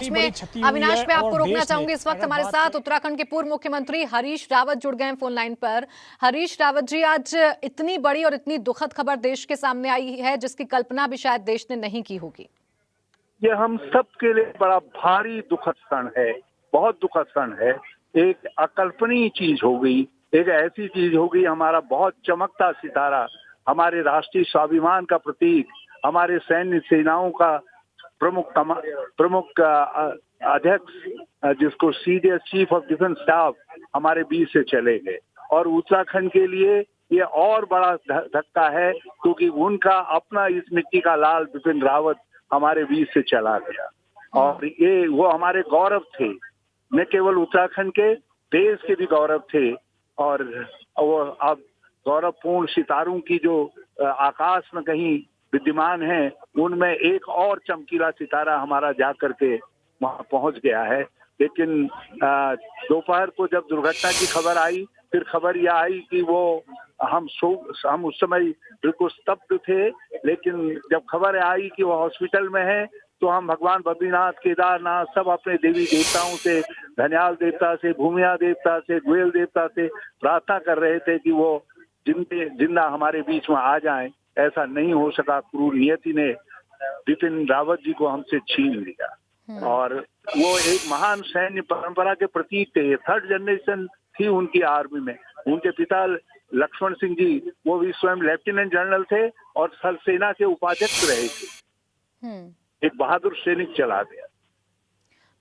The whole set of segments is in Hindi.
में अविनाश, मैं आपको रोकना चाहूंगी। इस वक्त हमारे साथ उत्तराखंड के पूर्व मुख्यमंत्री हरीश रावत जुड़ गए हैं फोन लाइन पर। हरीश रावत जी, आज इतनी बड़ी और इतनी दुखद खबर देश के सामने आई है जिसकी कल्पना भी शायद देश ने नहीं की होगी। ये हम सब के लिए बड़ा भारी दुखद क्षण है, बहुत दुखद क्षण है। एक अकल्पनीय चीज हो गई, एक ऐसी चीज हो गई, हमारा बहुत चमकता सितारा, हमारे राष्ट्रीय स्वाभिमान का प्रतीक, हमारे सैन्य सेनाओं का प्रमुख अध्यक्ष, जिसको CDS chief of defence staff हमारे बीच से चले गए। और उत्तराखंड के लिए ये और बड़ा धक्का है, क्योंकि उनका अपना इस मिट्टी का लाल बिपिन रावत हमारे बीच से चला गया। और ये वो हमारे गौरव थे, न केवल उत्तराखंड के, देश के भी गौरव थे। और वो अब गौरवपूर्ण सितारों की जो आकाश में कहीं विद्यमान है, उनमें एक और चमकीला सितारा हमारा जा करके वहां पहुंच गया है। लेकिन दोपहर को जब दुर्घटना की खबर आई, फिर खबर यह आई कि वो हम उस समय बिल्कुल स्तब्ध थे। लेकिन जब खबर आई कि वो हॉस्पिटल में है, तो हम भगवान बद्रीनाथ, केदारनाथ, सब अपने देवी देवताओं से, धन्याल देवता से, भूमिया देवता से, ग्वेल देवता से प्रार्थना कर रहे थे कि वो जिंदा हमारे बीच में आ जाएं। ऐसा नहीं हो सका। क्रूर नियति ने बिपिन रावत जी को हमसे छीन लिया। और वो एक महान सैन्य परंपरा के प्रतीक थे। थर्ड जनरेशन थी उनकी आर्मी में। उनके पिता लक्ष्मण सिंह जी, वो भी स्वयं लेफ्टिनेंट जनरल थे और थल सेना के उपाध्यक्ष रहे थे। एक बहादुर सैनिक चला गया,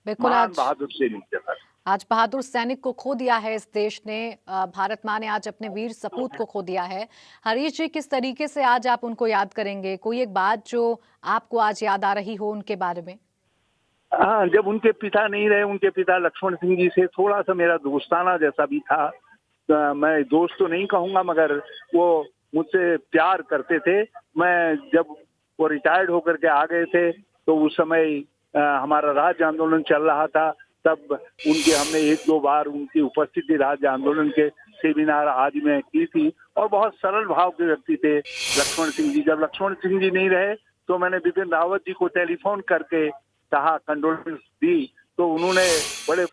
बिल्कुल। बहादुर सैनिक चला गया। आज बहादुर सैनिक को खो दिया है इस देश ने। भारत माँ ने आज अपने वीर सपूत को खो दिया है। हरीश जी, किस तरीके से आज आप उनको याद करेंगे? कोई एक बात जो आपको आज याद आ रही हो उनके बारे में? हाँ, जब उनके पिता नहीं रहे, उनके पिता लक्ष्मण सिंह जी से थोड़ा सा मेरा दोस्ताना जैसा भी था। मैं दोस्त तो नहीं कहूंगा, मगर वो मुझसे प्यार करते थे। मैं जब वो रिटायर्ड होकर के आ गए थे, तो उस समय हमारा राज्य आंदोलन चल रहा था। तब हमने एक दो बार उनकी उपस्थिति राज्य आंदोलन के सेमिनार आदि में की थी। और बहुत सरल भाव के व्यक्ति थे लक्ष्मण सिंह जी। जब लक्ष्मण सिंह जी नहीं रहे, तो मैंने बिपिन रावत जी को टेलीफोन करके कहा, कंडोलेंस दी, तो उन्होंने बड़े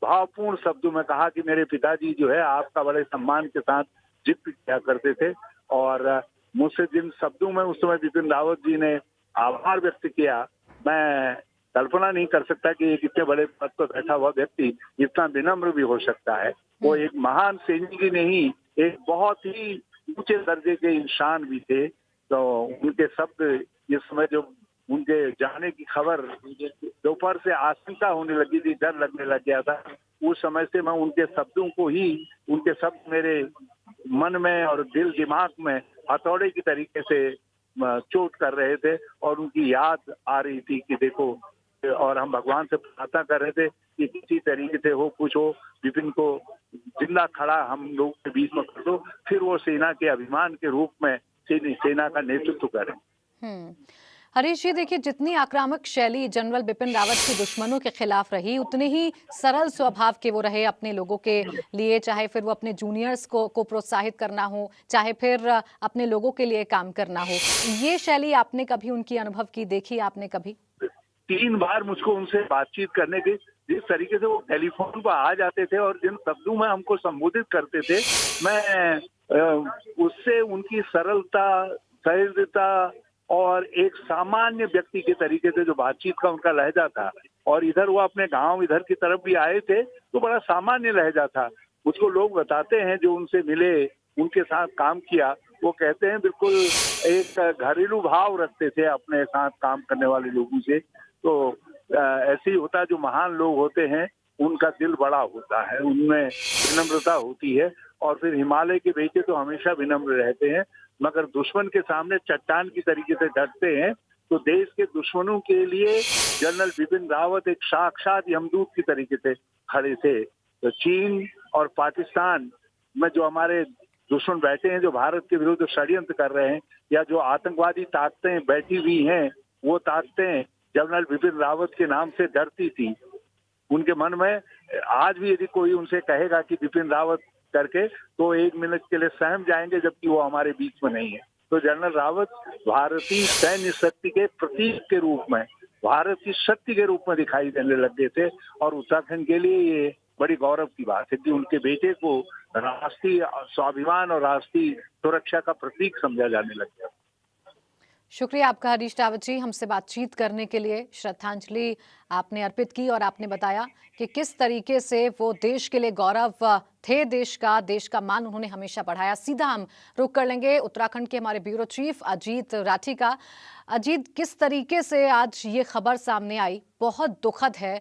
भावपूर्ण शब्दों में कहा कि मेरे पिताजी जो है आपका बड़े सम्मान के साथ जिक्र किया करते थे। और मुझसे जिन शब्दों में उस समय बिपिन रावत जी ने आभार व्यक्त किया, मैं कल्पना नहीं कर सकता कि एक इतने बड़े पद पर बैठा हुआ व्यक्ति इतना विनम्र भी हो सकता है। वो एक महान सैनिक ही नहीं, एक बहुत ही ऊंचे दर्जे के इंसान भी थे। तो उनके शब्द इस समय जो उनके जाने की खबर दोपहर से आशंका होने लगी थी, डर लगने लग गया था, उस समय से मैं उनके शब्दों को ही, उनके शब्द मेरे मन में और दिल दिमाग में हथौड़े की तरीके से चोट कर रहे थे। और उनकी याद आ रही थी कि देखो, और हम भगवान से प्रार्थना कर रहे थे कि किसी तरीके से हो, कुछ हो, विपिन को जिंदा खड़ा हम लोग के बीच में कर दो, फिर वो सेना के अभिमान के रूप में सेना का नेतृत्व करें। हरीश जी, देखिए, जितनी आक्रामक शैली जनरल बिपिन रावत की दुश्मनों के खिलाफ रही, उतने ही सरल स्वभाव के वो रहे अपने लोगों के लिए। चाहे फिर वो अपने जूनियर्स को प्रोत्साहित करना हो, चाहे फिर अपने लोगों के लिए काम करना हो। ये शैली आपने कभी उनकी अनुभव की, देखी आपने कभी? 3 बार मुझको उनसे बातचीत करने की, जिस तरीके से वो टेलीफोन पर आ जाते थे और जिन शब्दों में हमको संबोधित करते थे, मैं उससे उनकी सरलता, सहजता और एक सामान्य व्यक्ति के तरीके से जो बातचीत का उनका लहजा था, और इधर वो अपने गांव इधर की तरफ भी आए थे तो बड़ा सामान्य लहजा था। मुझको लोग बताते हैं जो उनसे मिले, उनके साथ काम किया, वो कहते हैं बिल्कुल एक घरेलू भाव रखते थे अपने साथ काम करने वाले लोगों से। तो ऐसे ही होता है, जो महान लोग होते हैं उनका दिल बड़ा होता है, उनमें विनम्रता होती है। और फिर हिमालय के बेटे तो हमेशा विनम्र रहते हैं, मगर दुश्मन के सामने चट्टान की तरीके से डटते हैं। तो देश के दुश्मनों के लिए जनरल बिपिन रावत एक साक्षात यमदूत की तरीके से खड़े थे। तो चीन और पाकिस्तान में जो हमारे दुश्मन बैठे हैं, जो भारत के विरुद्ध षड्यंत्र कर रहे हैं, या जो आतंकवादी ताकतें बैठी हुई हैं, वो ताकतें जनरल बिपिन रावत के नाम से डरती थी। उनके मन में आज भी यदि कोई उनसे कहेगा कि बिपिन रावत करके, तो 1 मिनट के लिए सहम जाएंगे, जबकि वो हमारे बीच में नहीं है। तो जनरल रावत भारतीय सैन्य शक्ति के प्रतीक के रूप में भारत की शक्ति के रूप में दिखाई देने लग गए थे। और उत्तराखंड के लिए ये बड़ी गौरव की बात है कि उनके बेटे को राष्ट्रीय स्वाभिमान और राष्ट्रीय सुरक्षा का प्रतीक समझा जाने लग गया। शुक्रिया आपका हरीश रावत जी, हमसे बातचीत करने के लिए। श्रद्धांजलि आपने अर्पित की और आपने बताया कि किस तरीके से वो देश के लिए गौरव थे, देश का मान उन्होंने हमेशा बढ़ाया। सीधा हम रुख कर लेंगे उत्तराखंड के हमारे ब्यूरो चीफ अजीत राठी का। अजीत, किस तरीके से आज ये खबर सामने आई, बहुत दुखद है